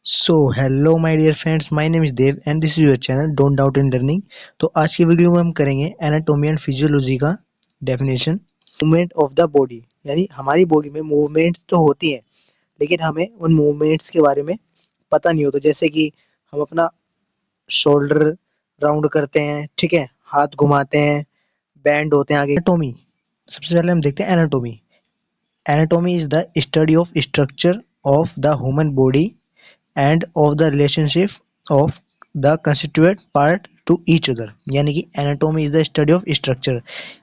So hello my dear friends, my name is Dev and this is your channel don't doubt in learning. तो आज की video में हम करेंगे एनाटॉमी एंड फिजियोलॉजी का definition. Movement of the body, यानी हमारी बॉडी में मूवमेंट्स तो होती हैं लेकिन हमें उन मूवमेंट्स के बारे में पता नहीं होता। जैसे कि हम अपना शोल्डर राउंड करते हैं, ठीक है, हाथ घुमाते हैं, बैंड होते हैं आगे। एनाटॉमी, सबसे पहले हम देखते हैं anatomy. Anatomy is the study of structure of the human body end of the relationship of the constituent part two each other. यानी कि anatomy is the study of structure,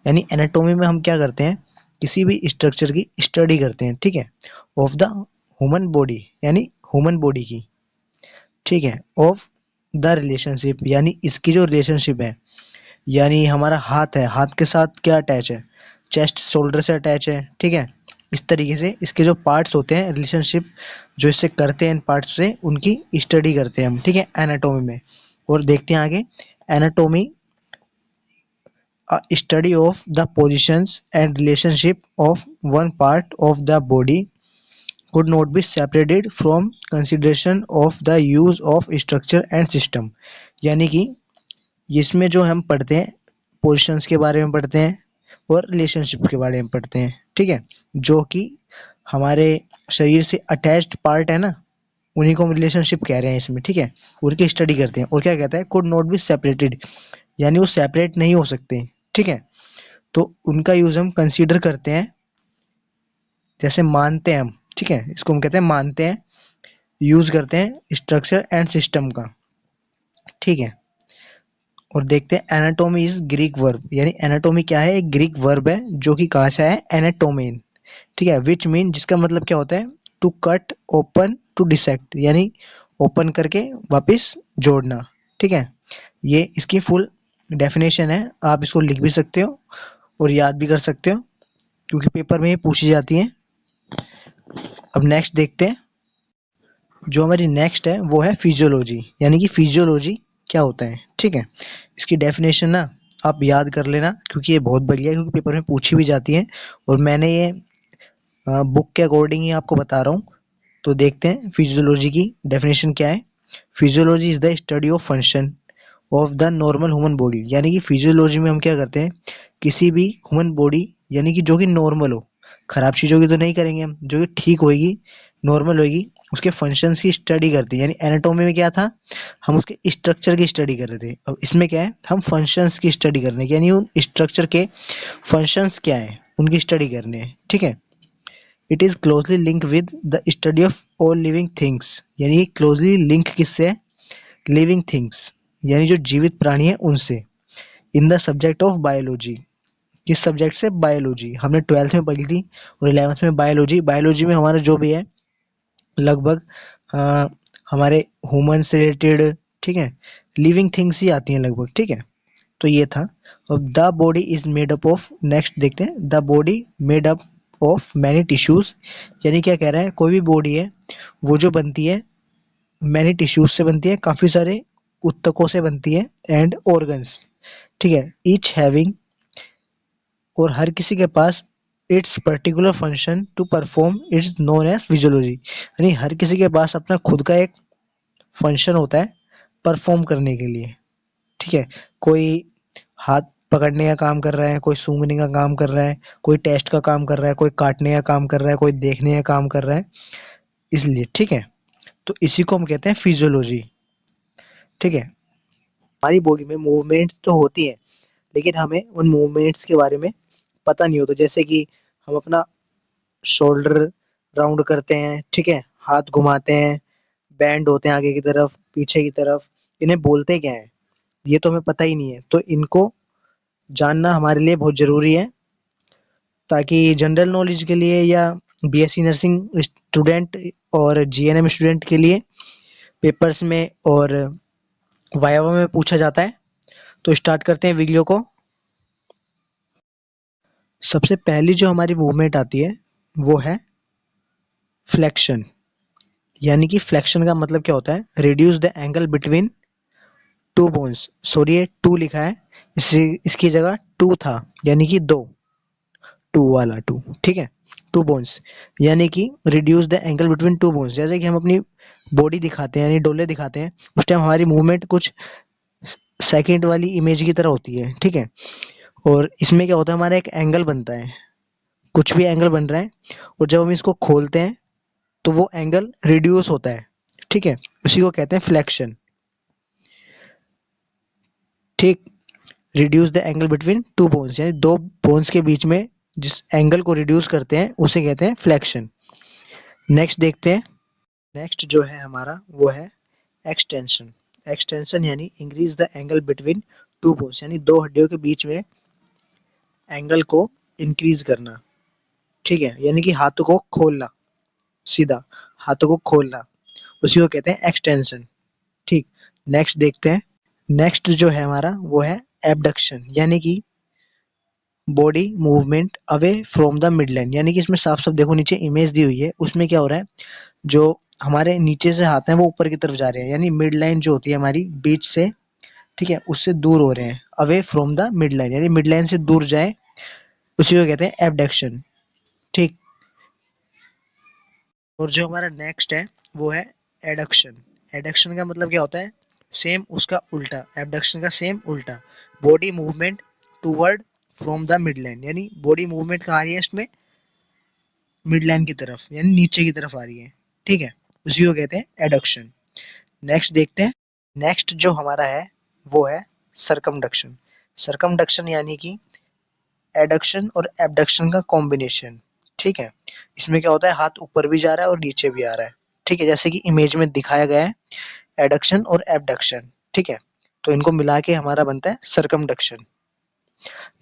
यानी एनाटॉमी में हम क्या करते हैं, किसी भी स्ट्रक्चर की स्टडी करते हैं, ठीक है, ऑफ द ह्यूमन बॉडी, यानी ह्यूमन बॉडी की, ठीक है, ऑफ द रिलेशनशिप, यानी इसकी जो रिलेशनशिप है, यानी हमारा हाथ है, हाथ के साथ क्या अटैच है, चेस्ट शोल्डर से अटैच है, ठीक है। इस तरीके से इसके जो पार्ट्स होते हैं, रिलेशनशिप जो इससे करते हैं, इन पार्ट्स से उनकी स्टडी करते हैं हम, ठीक है, एनाटॉमी में। और देखते हैं आगे, anatomy study of the positions and relationship of one part of the body could not be separated from consideration of the use of structure and system। यानी कि इसमें जो हम पढ़ते हैं, पोजिशंस के बारे में पढ़ते हैं और रिलेशनशिप के बारे में पढ़ते हैं, ठीक है, जो कि हमारे शरीर से अटैच्ड पार्ट है ना, उन्हीं को हम रिलेशनशिप कह रहे हैं इसमें, ठीक है। उनकी स्टडी करते हैं। और क्या कहता है, कुड नॉट बी सेपरेटेड, यानी वो सेपरेट नहीं हो सकते, ठीक है। तो उनका यूज हम कंसीडर करते हैं, जैसे मानते हैं हम, ठीक है, इसको हम कहते हैं मानते हैं, यूज करते हैं स्ट्रक्चर एंड सिस्टम का, ठीक है। और देखते हैं एनाटॉमी इज ग्रीक वर्ब, यानी एनाटॉमी क्या है, एक ग्रीक वर्ब है जो कि कहाँ से आया है, एनाटोमेन, ठीक है, विच मीन, जिसका मतलब क्या होता है, to cut, open, to dissect, यानी ओपन करके वापस जोड़ना, ठीक है। ये इसकी फुल डेफिनेशन है, आप इसको लिख भी सकते हो और याद भी कर सकते हो क्योंकि पेपर में ये पूछी जाती है। अब नेक्स्ट देखते हैं, जो हमारी नेक्स्ट है वो है फिजियोलॉजी, यानी कि फिजियोलॉजी क्या होता है, ठीक है। इसकी डेफिनेशन ना आप याद कर लेना क्योंकि ये बहुत बढ़िया है, क्योंकि पेपर में पूछी भी जाती है और मैंने ये बुक के अकॉर्डिंग ही आपको बता रहा हूँ। तो देखते हैं फिजियोलॉजी की डेफिनेशन क्या है। Physiology is the study of function of the normal human body, यानी कि फिजियोलॉजी में हम क्या करते हैं, किसी भी ह्यूमन बॉडी, यानी कि जो कि नॉर्मल हो, खराब चीज़ों की तो नहीं करेंगे हम, जो कि ठीक होएगी, नॉर्मल होएगी, उसके फंक्शंस की स्टडी करते हैं। यानी एनाटॉमी में क्या था, हम उसके स्ट्रक्चर की स्टडी कर रहे थे। अब इसमें क्या है, हम फंक्शंस की स्टडी करने की, यानी उन स्ट्रक्चर के फंक्शंस क्या है उनकी स्टडी करने हैं, ठीक है। It is closely link with the study of all living things, यानी क्लोजली लिंक किससे है, लिविंग थिंग्स, यानी जो जीवित प्राणी है उनसे। In the subject of biology, किस सब्जेक्ट से, बायोलॉजी, हमने 12th में पढ़ी थी और 11th में बायोलॉजी। बायोलॉजी में हमारा जो भी है लगभग अ, हमारे ह्यूमन से रिलेटेड, ठीक है, लिविंग थिंग्स ही आती हैं लगभग, ठीक है। तो ये था। अब the body is made up of, next देखते हैं, the body made up of many tissues, यानी क्या कह रहा है, कोई भी बॉडी है वो जो बनती है मैनी टिश्यूज से बनती है, काफी सारे ऊतकों से बनती है, एंड ऑर्गन्स, ठीक है, ईच हैविंग, और हर किसी के पास its particular function to perform, it's known as physiology, यानी हर किसी के पास अपना खुद का एक फंक्शन होता है परफॉर्म करने के लिए, ठीक है। कोई हाथ पकड़ने का काम कर रहा है, कोई सूंघने का काम कर रहा है, कोई टेस्ट का काम कर रहा है, कोई काटने का काम कर रहा है, कोई देखने का काम कर रहा है, इसलिए, ठीक है। तो इसी को हम कहते हैं फिजियोलॉजी, ठीक है। हमारी बॉडी में मूवमेंट्स तो होती हैं लेकिन हमें उन मूवमेंट्स के बारे में पता नहीं होता। जैसे कि हम अपना शोल्डर राउंड करते हैं, ठीक है, हाथ घुमाते हैं, बैंड होते हैं आगे की तरफ, पीछे की तरफ, इन्हें बोलते क्या है, ये तो हमें पता ही नहीं है। तो इनको जानना हमारे लिए बहुत ज़रूरी है, ताकि जनरल नॉलेज के लिए या बीएससी नर्सिंग स्टूडेंट और जीएनएम स्टूडेंट के लिए पेपर्स में और वाइवा में पूछा जाता है। तो स्टार्ट करते हैं वीडियो को। सबसे पहली जो हमारी मूवमेंट आती है वो है फ्लेक्शन, यानी कि फ्लेक्शन का मतलब क्या होता है, reduce the angle between two bones, sorry ये टू लिखा है, इसकी जगह टू था, यानी कि दो, टू वाला टू, ठीक है। टू बोन्स, यानी कि reduce the angle between two bones. जैसे कि हम अपनी बॉडी दिखाते हैं यानी डोले दिखाते हैं, उस टाइम हमारी मूवमेंट कुछ सेकंड वाली इमेज की तरह होती है, ठीक है। और इसमें क्या होता है, हमारा एक एंगल बनता है, कुछ भी एंगल बन रहा है, और जब हम इसको खोलते हैं तो वो एंगल रिड्यूस होता है, ठीक है। उसी को कहते हैं फ्लेक्शन, ठीक। Reduce the angle between two bones, यानी दो बोन्स के बीच में जिस एंगल को रिड्यूस करते हैं उसे कहते हैं फ्लेक्शन। नेक्स्ट देखते हैं। नेक्स्ट जो है हमारा वो है एक्सटेंशन। एक्सटेंशन यानी increase the angle between two bones, यानी दो हड्डियों के बीच में एंगल को इंक्रीज करना, ठीक है। यानी कि हाथों को खोलना, सीधा हाथों को खोलना, उसी को कहते हैं एक्सटेंशन, ठीक। नेक्स्ट देखते हैं। नेक्स्ट जो है हमारा वो है एबडक्शन, यानी कि body movement away from the mid line. यानी कि इसमें साफ साफ देखो, नीचे इमेज दी हुई है, उसमें क्या हो रहा है, जो हमारे नीचे से हाथ हैं वो ऊपर की तरफ जा रहे हैं, यानी मिड लाइन जो होती है हमारी बीच से, ठीक है, उससे दूर हो रहे हैं। Away from the mid line, यानी मिड लाइन से दूर जाए, उसी को कहते हैं एबडक्शन, ठीक। और जो हमारा नेक्स्ट है वो है एडक्शन। एडक्शन का मतलब क्या होता है, सेम उसका उल्टा, एबडक्शन का सेम उल्टा, body movement toward from the mid line, यानी बॉडी मूवमेंट कहाँ आ रही है इसमें, मिड लाइन की तरफ, यानी नीचे की तरफ आ रही है, ठीक है। उसी को कहते हैं एडक्शन। नेक्स्ट देखते हैं। नेक्स्ट जो हमारा है वो है सरकमडक्शन। सरकमडक्शन यानी कि एडक्शन और एबडक्शन का कॉम्बिनेशन, ठीक है। इसमें क्या होता है, हाथ ऊपर भी जा रहा है और नीचे भी आ रहा है, ठीक है, जैसे कि इमेज में दिखाया गया है, एडक्शन और एबडक्शन, ठीक है। तो इनको मिला के हमारा बनता है सरकमडक्शन।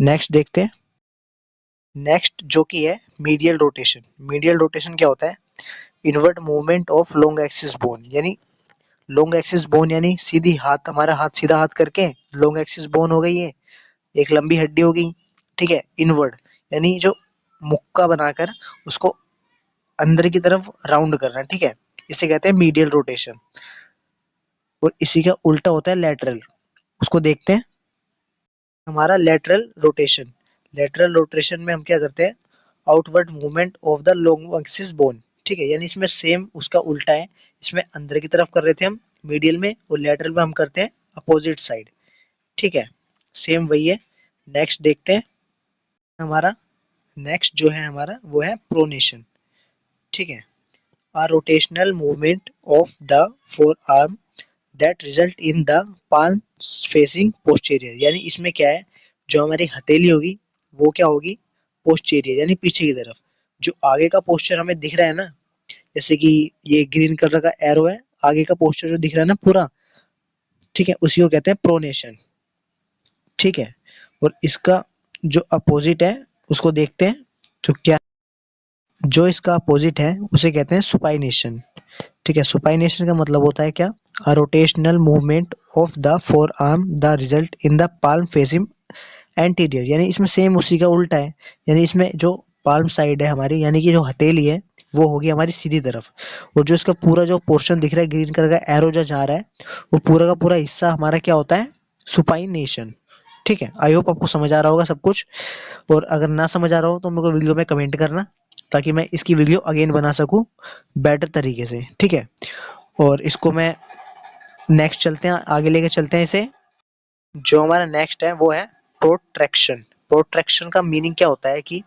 नेक्स्ट देखते हैं। नेक्स्ट जो कि है मीडियल रोटेशन। मीडियल रोटेशन क्या होता है, invert movement of long axis bone, यानी लॉन्ग एक्सिस बोन यानी सीधी हाथ, हमारा हाथ सीधा हाथ करके लॉन्ग एक्सिस बोन हो गई है, एक लंबी हड्डी हो गई, ठीक है। इनवर्ड यानी जो मुक्का बनाकर उसको अंदर की तरफ राउंड करना, ठीक है, इसे कहते हैं मीडियल रोटेशन। और इसी का उल्टा होता है लेटरल, उसको देखते हैं। हमारा लेटरल रोटेशन। लेटरल रोटेशन में हम क्या करते हैं, outward movement of the long axis bone, ठीक है, यानी इसमें सेम उसका उल्टा है। इसमें अंदर की तरफ कर रहे थे हम मीडियल में, और लेटरल में हम करते हैं अपोजिट साइड, ठीक है, सेम वही है। नेक्स्ट देखते हैं। हमारा नेक्स्ट जो है हमारा वो है प्रोनेशन, ठीक है, a rotational movement of the forearm that result in the palm facing posterior, यानी इसमें क्या है, जो हमारी हथेली होगी वो क्या होगी, पोस्टीरियर यानी पीछे की तरफ। जो आगे का पोस्चर हमें दिख रहा है ना, जैसे कि ये ग्रीन कलर का एरो है, आगे का पोस्चर जो दिख रहा है ना पूरा, ठीक है, उसी को कहते हैं प्रोनेशन, ठीक है। और इसका जो अपोजिट है उसको देखते हैं, तो क्या, जो इसका अपोजिट है उसे कहते हैं सुपाइनेशन, ठीक है। सुपाइनेशन का मतलब होता है क्या, a rotational movement of the forearm the result in the palm facing anterior, यानी इसमें सेम उसी का उल्टा है, यानी इसमें जो पाल्म साइड है हमारी, यानी कि जो हथेली है वो होगी हमारी सीधी तरफ, और जो इसका पूरा जो पोर्शन दिख रहा है ग्रीन कलर का एरो जो जा रहा है, वो पूरा का पूरा हिस्सा हमारा क्या होता है, सुपाइनेशन, ठीक है। आई होप आपको समझ आ रहा होगा सब कुछ। और अगर ना समझ आ रहा हो तो मेरे को वीडियो में कमेंट करना, ताकि मैं इसकी वीडियो अगेन बना सकूं बेटर तरीके से, ठीक है। और इसको मैं नेक्स्ट चलते हैं, आगे लेके चलते हैं इसे। जो हमारा नेक्स्ट है वो है प्रोट्रैक्शन। प्रोट्रैक्शन का मीनिंग क्या होता है कि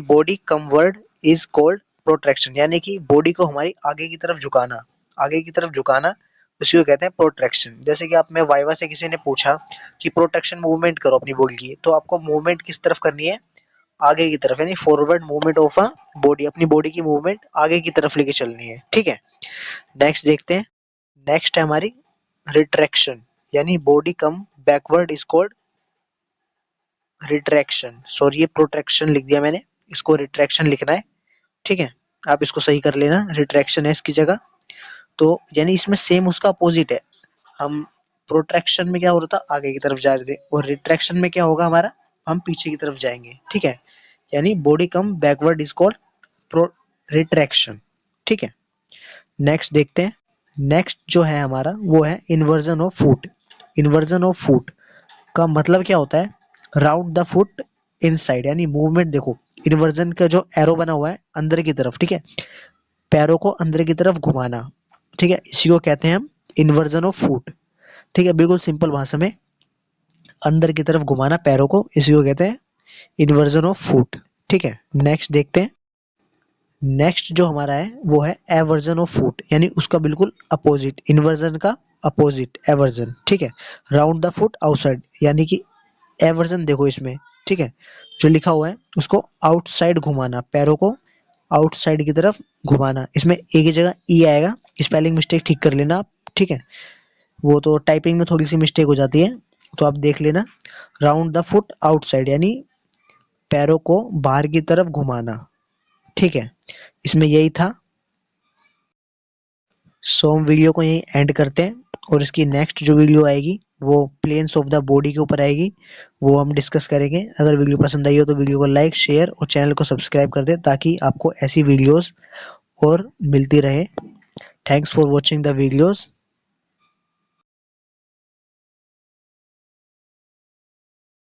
बॉडी कमवर्ड इज कॉल्ड प्रोट्रैक्शन, यानी कि बॉडी को हमारी आगे की तरफ झुकाना, आगे की तरफ झुकाना, उसी को कहते हैं प्रोट्रैक्शन। जैसे कि आप में वाइवा से किसी ने पूछा कि प्रोट्रैक्शन मूवमेंट करो अपनी बॉडी की, तो आपको मूवमेंट किस तरफ करनी है, आगे की तरफ, यानी forward movement of a body, अपनी बॉडी की मूवमेंट आगे की तरफ लेके चलनी है, ठीक है। नेक्स्ट देखते हैं। नेक्स्ट है हमारी रिट्रैक्शन, यानी body come backward is called retraction. Sorry, ये प्रोट्रैक्शन लिख दिया मैंने, इसको रिट्रैक्शन लिखना है, ठीक है। आप इसको सही कर लेना, रिट्रैक्शन है इसकी जगह। तो यानी इसमें सेम उसका अपोजिट है, हम प्रोट्रैक्शन में क्या हो रहा था, आगे की तरफ जा रहे थे, और रिट्रैक्शन में क्या होगा हमारा, हम पीछे की तरफ जाएंगे, ठीक है। यानी body come backward is called pro retraction, ठीक है। नेक्स्ट देखते हैं। नेक्स्ट जो है हमारा वो है inversion of foot. Inversion of foot का मतलब क्या होता है, राउट द फुट इनसाइड, यानी मूवमेंट देखो, इन्वर्जन का जो एरो बना हुआ है अंदर की तरफ, ठीक है, पैरों को अंदर की तरफ घुमाना, ठीक है, इसी को कहते हैं हम इन्वर्जन ऑफ फुट, ठीक है, बिल्कुल सिंपल भाषा में अंदर की तरफ घुमाना पैरों को, इसी को कहते हैं इन्वर्जन ऑफ फुट, ठीक है। नेक्स्ट देखते हैं, नेक्स्ट जो हमारा है वो है एवर्जन ऑफ फुट, यानी उसका बिल्कुल अपोजिट, इन्वर्जन का अपोजिट एवर्जन, ठीक है, राउंड द फुट आउटसाइड, यानी कि एवर्जन देखो इसमें, ठीक है, जो लिखा हुआ है उसको आउटसाइड घुमाना, पैरों को आउटसाइड की तरफ घुमाना, इसमें एक ही जगह ई आएगा, स्पेलिंग मिस्टेक ठीक कर लेना आप, ठीक है, वो तो टाइपिंग में थोड़ी सी मिस्टेक हो जाती है, तो आप देख लेना। राउंड द फुट आउटसाइड, यानी पैरों को बाहर की तरफ घुमाना, ठीक है, इसमें यही था। सो हम वीडियो को यहीं एंड करते हैं, और इसकी नेक्स्ट जो वीडियो आएगी वो प्लेन्स ऑफ द बॉडी के ऊपर आएगी, वो हम डिस्कस करेंगे। अगर वीडियो पसंद आई हो तो वीडियो को लाइक, शेयर और चैनल को सब्सक्राइब कर दें, ताकि आपको ऐसी वीडियोस और मिलती रहे। Thanks for watching the videos.